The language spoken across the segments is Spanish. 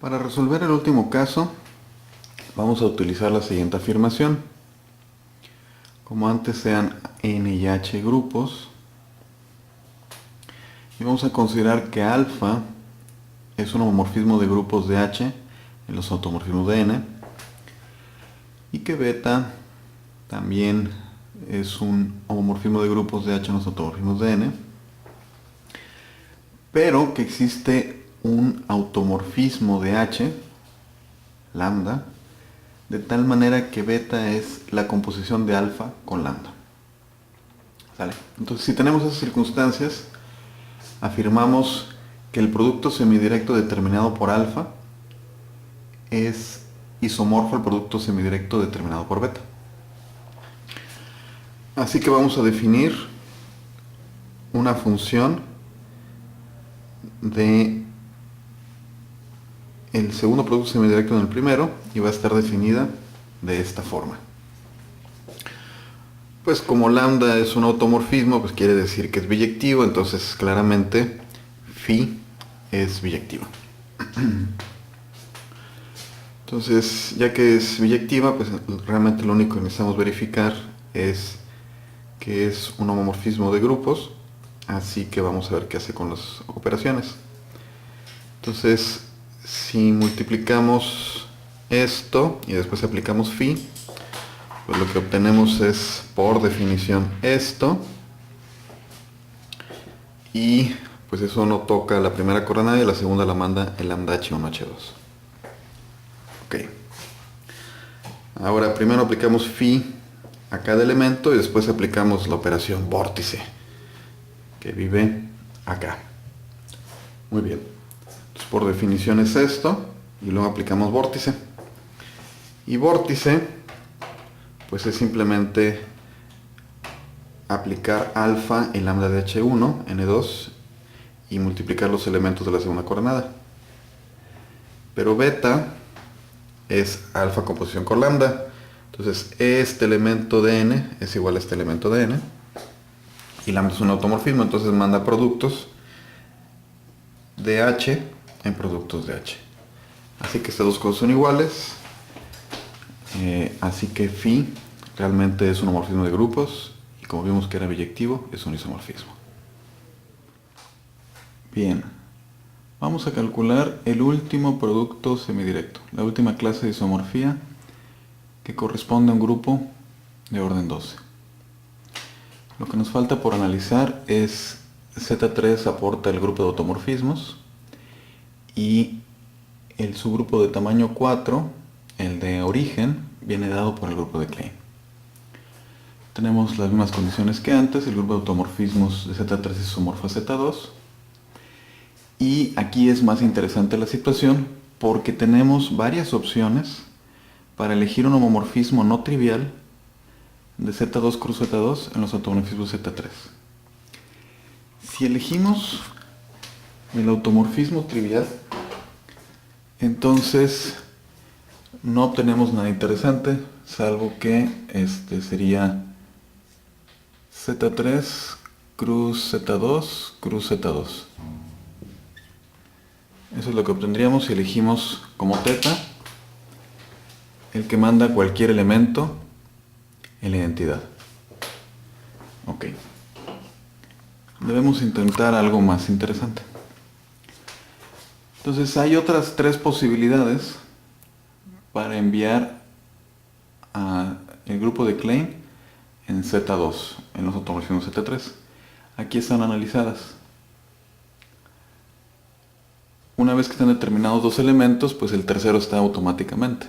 Para resolver el último caso, vamos a utilizar la siguiente afirmación. Como antes sean n y h grupos, y vamos a considerar que alfa es un homomorfismo de grupos de h en los automorfismos de n, y que beta también es un homomorfismo de grupos de h en los automorfismos de n, pero que existe un automorfismo de h, lambda, de tal manera que beta es la composición de alfa con lambda. ¿Sale? Entonces, si tenemos esas circunstancias, afirmamos que el producto semidirecto determinado por alfa es isomorfo al producto semidirecto determinado por beta. Así que vamos a definir una función de el segundo producto semidirecto en el primero, y va a estar definida de esta forma. Pues como lambda es un automorfismo, pues quiere decir que es biyectivo, entonces claramente phi es biyectiva. Entonces, ya que es biyectiva, pues realmente lo único que necesitamos verificar es que es un homomorfismo de grupos, así que vamos a ver qué hace con las operaciones. Entonces, si multiplicamos esto y después aplicamos phi, pues lo que obtenemos es, por definición, esto, y pues eso no toca la primera coordenada y la segunda la manda el lambda h1 h2. Ok. Ahora primero aplicamos phi a cada elemento y después aplicamos la operación vórtice, que vive acá. Muy bien. Entonces, por definición es esto, y luego aplicamos vórtice. Y vórtice, pues es simplemente aplicar alfa en lambda de h1, n2, y multiplicar los elementos de la segunda coordenada. Pero beta es alfa composición con lambda. Entonces este elemento de n es igual a este elemento de n, y lambda es un automorfismo, entonces manda productos de h en productos de h. Así que estas dos cosas son iguales. Así que phi realmente es un homomorfismo de grupos, y como vimos que era biyectivo, es un isomorfismo. Bien, vamos a calcular el último producto semidirecto, la última clase de isomorfía, que corresponde a un grupo de orden 12. Lo que nos falta por analizar es Z3 aporta el grupo de automorfismos, y el subgrupo de tamaño 4, el de origen, viene dado por el grupo de Klein. Tenemos las mismas condiciones que antes, el grupo de automorfismos de Z3 es isomorfo a Z2, y aquí es más interesante la situación porque tenemos varias opciones para elegir un homomorfismo no trivial de Z2 cruz Z2 en los automorfismos Z3. Si elegimos el automorfismo trivial, entonces no obtenemos nada interesante, salvo que este sería Z3 cruz Z2 cruz Z2. Eso es lo que obtendríamos si elegimos como teta el que manda cualquier elemento en la identidad. Ok. Debemos intentar algo más interesante. Entonces hay otras tres posibilidades para enviar a el grupo de Klein en Z2, en los automorfismos Z3. Aquí están analizadas. Una vez que están determinados dos elementos, pues el tercero está automáticamente.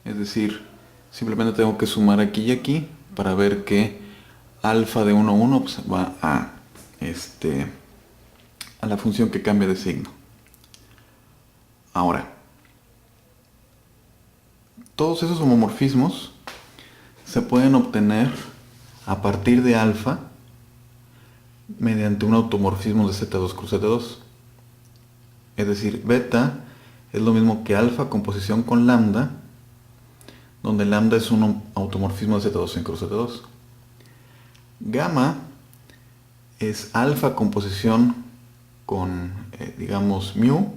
Es decir, simplemente tengo que sumar aquí y aquí para ver que alfa de 1 a 1 pues va a la función que cambia de signo. Ahora, todos esos homomorfismos se pueden obtener a partir de alfa mediante un automorfismo de Z2 cruz Z2. Es decir, beta es lo mismo que alfa composición con lambda, donde lambda es un automorfismo de Z2 en cruz Z2. Gamma es alfa composición con, digamos, mu,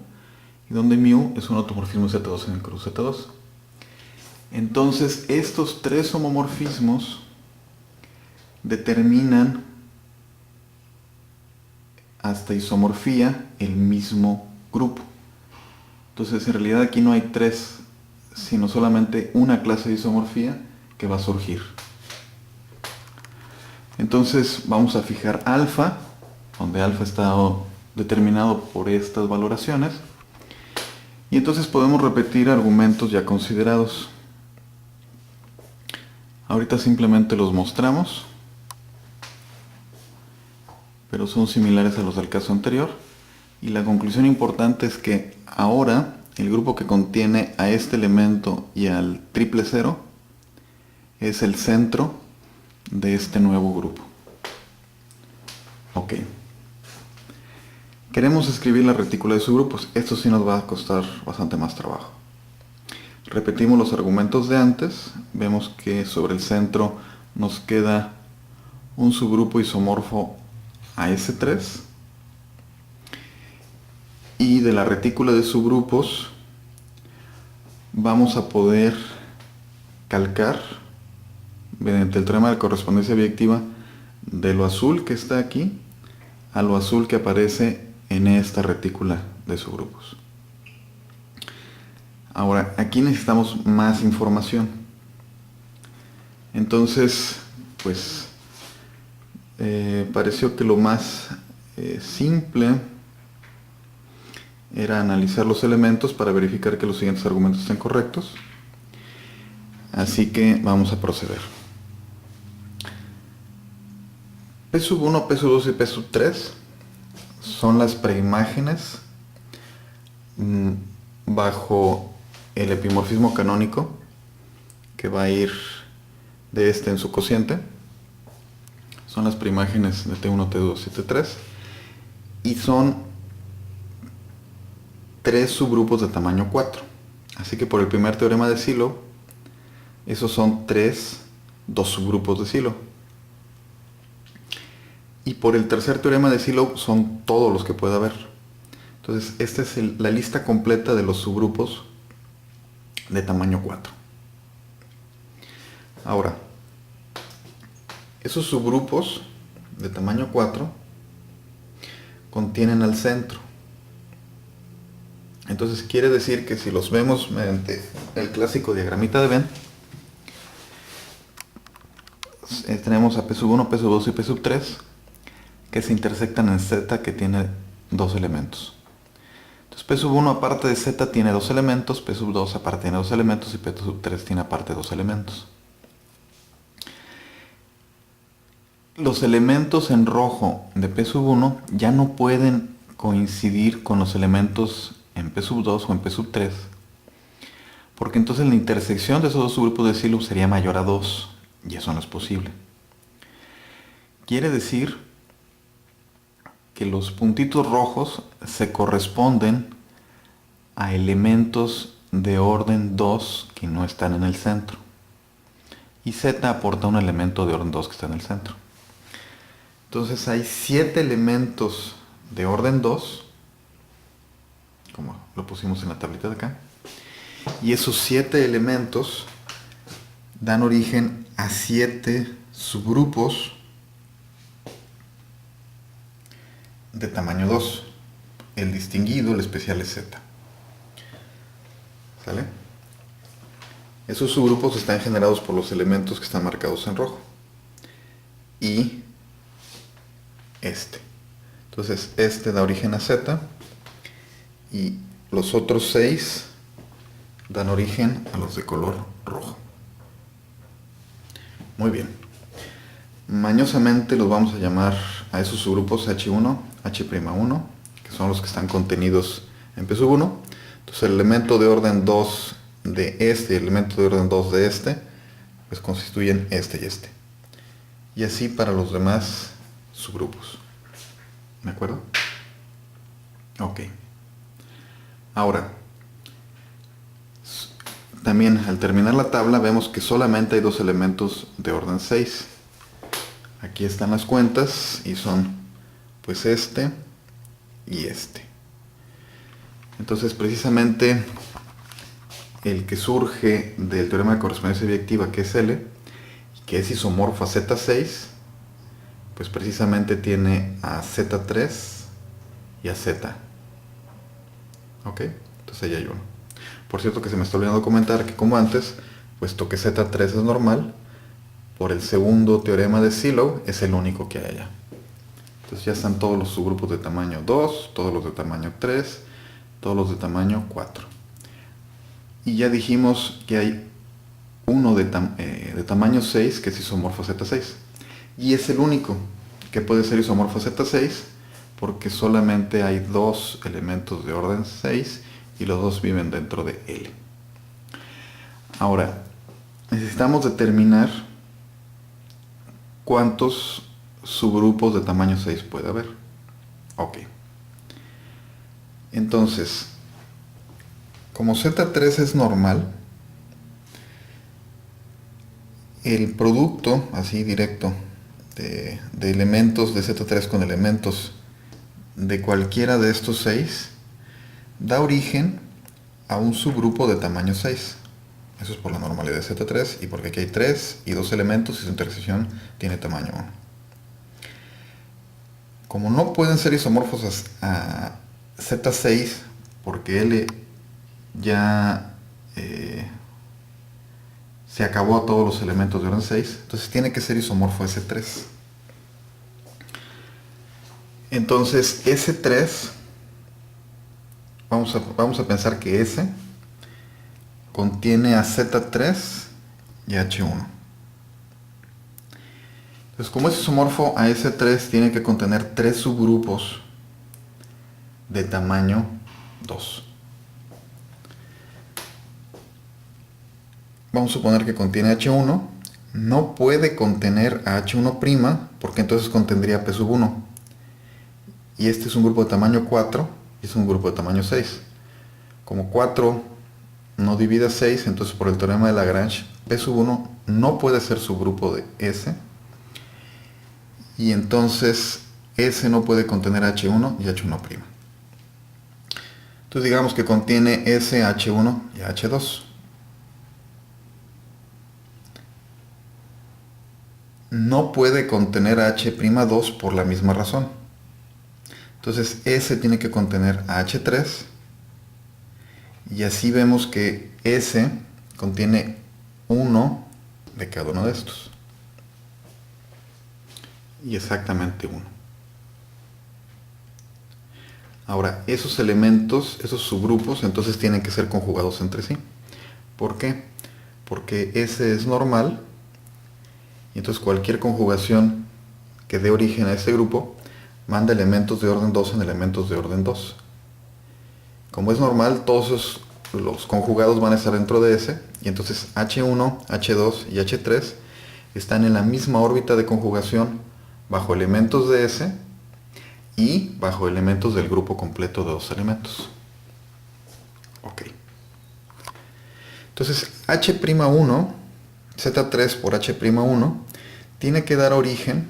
y donde mu es un automorfismo Z2 en el cruz Z2. Entonces estos tres homomorfismos determinan hasta isomorfía el mismo grupo. Entonces en realidad aquí no hay tres, sino solamente una clase de isomorfía que va a surgir. Entonces vamos a fijar alfa, donde alfa está determinado por estas valoraciones, y entonces podemos repetir argumentos ya considerados. Ahorita simplemente los mostramos, pero son similares a los del caso anterior, y la conclusión importante es que ahora el grupo que contiene a este elemento y al triple cero es el centro de este nuevo grupo. Ok. Queremos escribir la retícula de subgrupos. Esto sí nos va a costar bastante más trabajo. Repetimos los argumentos de antes. Vemos que sobre el centro nos queda un subgrupo isomorfo a S3. Y de la retícula de subgrupos vamos a poder calcar mediante el teorema de correspondencia biyectiva de lo azul que está aquí a lo azul que aparece en esta retícula de subgrupos. Ahora, aquí necesitamos más información. Entonces, pues, pareció que lo más simple era analizar los elementos para verificar que los siguientes argumentos estén correctos. Así que vamos a proceder. P sub 1, P sub 2 y P sub 3 son las preimágenes bajo el epimorfismo canónico que va a ir de este en su cociente. Son las preimágenes de T1, T2 y T3 y son tres subgrupos de tamaño 4. Así que por el primer teorema de Sylow, esos son dos subgrupos de Sylow. Y por el tercer teorema de Sylow son todos los que pueda haber. Entonces, esta es la lista completa de los subgrupos de tamaño 4. Ahora, esos subgrupos de tamaño 4 contienen al centro. Entonces quiere decir que si los vemos mediante el clásico diagramita de Venn, tenemos a P sub 1, P sub 2 y P sub 3 que se intersectan en Z, que tiene dos elementos. Entonces P sub 1 aparte de Z tiene dos elementos, P sub 2 aparte tiene dos elementos y P sub 3 tiene aparte dos elementos. Los elementos en rojo de P sub 1 ya no pueden coincidir con los elementos en P sub 2 o en P sub 3, porque entonces la intersección de esos dos subgrupos de Sylow sería mayor a 2, y eso no es posible. Quiere decir que los puntitos rojos se corresponden a elementos de orden 2 que no están en el centro, y Z aporta un elemento de orden 2 que está en el centro. Entonces hay 7 elementos de orden 2, como lo pusimos en la tablita de acá, y esos 7 elementos dan origen a 7 subgrupos de tamaño 2. El distinguido, el especial es Z. ¿Sale? Esos subgrupos están generados por los elementos que están marcados en rojo. Y este. Entonces este da origen a Z. Y los otros 6 dan origen a los de color rojo. Muy bien. Mañosamente los vamos a llamar a esos subgrupos H1, H'1, que son los que están contenidos en P sub 1. Entonces el elemento de orden 2 de este y el elemento de orden 2 de este, pues constituyen este y este. Y así para los demás subgrupos. ¿De acuerdo? Ok. Ahora, también al terminar la tabla vemos que solamente hay dos elementos de orden 6. Aquí están las cuentas y son pues este y este. Entonces precisamente el que surge del teorema de correspondencia biyectiva, que es L, que es isomorfo a Z6, pues precisamente tiene a Z3 y a Z. ¿Ok? Entonces ahí hay uno. Por cierto que se me está olvidando comentar que como antes, puesto que Z3 es normal, por el segundo teorema de Sylow es el único que hay allá. Entonces ya están todos los subgrupos de tamaño 2, todos los de tamaño 3, todos los de tamaño 4. Y ya dijimos que hay uno de tamaño 6 que es isomorfo a Z6. Y es el único que puede ser isomorfo a Z6 porque solamente hay dos elementos de orden 6 y los dos viven dentro de L. Ahora, necesitamos determinar cuántos subgrupos de tamaño 6 puede haber. Ok. Entonces, como Z3 es normal, el producto, así directo, de elementos de Z3 con elementos de cualquiera de estos 6, da origen a un subgrupo de tamaño 6. Eso es por la normalidad de Z3 y porque aquí hay 3 y 2 elementos y su intersección tiene tamaño 1. Como no pueden ser isomorfos a Z6 porque L ya se acabó a todos los elementos de orden 6, entonces tiene que ser isomorfo a S3. Entonces S3, vamos a pensar que S contiene a Z3 y a H1. Entonces como es isomorfo a S3, tiene que contener 3 subgrupos de tamaño 2. Vamos a suponer que contiene H1, no puede contener a H1' porque entonces contendría P sub 1. Y este es un grupo de tamaño 4 y es un grupo de tamaño 6. Como 4 no divide a 6, entonces por el teorema de Lagrange, P sub 1 no puede ser subgrupo de S. Y entonces S no puede contener H1 y H1'. Entonces digamos que contiene S, H1 y H2. No puede contener a H'2 por la misma razón. Entonces S tiene que contener a H3 y así vemos que S contiene uno de cada uno de estos. Y exactamente uno. Ahora, esos elementos, esos subgrupos, entonces tienen que ser conjugados entre sí. ¿Por qué? Porque S es normal. Y entonces cualquier conjugación que dé origen a este grupo manda elementos de orden 2 en elementos de orden 2. Como es normal, todos los conjugados van a estar dentro de S, y entonces H1, H2 y H3 están en la misma órbita de conjugación bajo elementos de S y bajo elementos del grupo completo de 2 elementos. Ok. Entonces H'1, Z3 por H'1, tiene que dar origen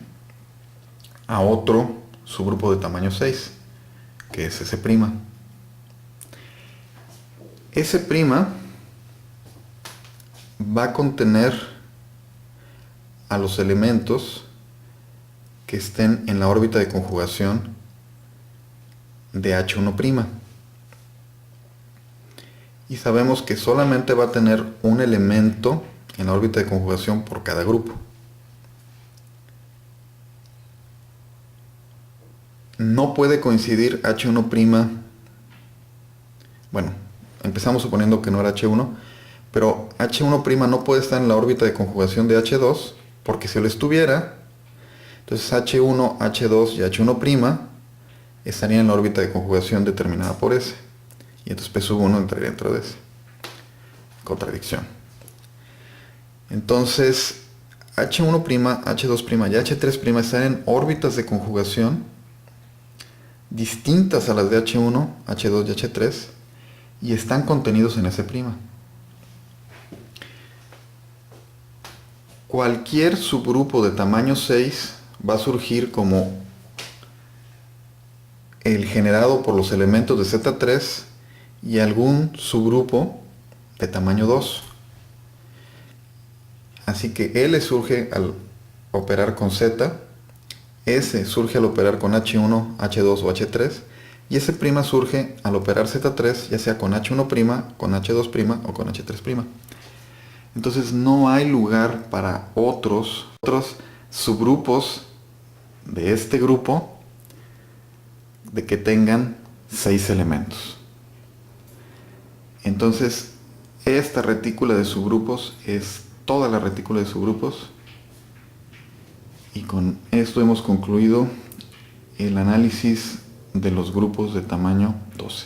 a otro subgrupo de tamaño 6, que es S'. S' va a contener a los elementos que estén en la órbita de conjugación de H1'. Y sabemos que solamente va a tener un elemento en la órbita de conjugación por cada grupo. No puede coincidir H1'. Bueno, empezamos suponiendo que no era H1, pero H1' no puede estar en la órbita de conjugación de H2, porque si lo estuviera, entonces H1, H2 y H1' estarían en la órbita de conjugación determinada por S. Y entonces P sub 1 entraría dentro de S. Contradicción. Entonces, H1', H2' y H3' están en órbitas de conjugación distintas a las de H1, H2 y H3 y están contenidos en S'. Cualquier subgrupo de tamaño 6 va a surgir como el generado por los elementos de Z3 y algún subgrupo de tamaño 2. Así que L surge al operar con Z, S surge al operar con H1, H2 o H3, y S' surge al operar Z3, ya sea con H1', con H2' o con H3'. Entonces no hay lugar para otros subgrupos de este grupo de que tengan 6 elementos. Entonces esta retícula de subgrupos es toda la retícula de subgrupos, y con esto hemos concluido el análisis de los grupos de tamaño 12.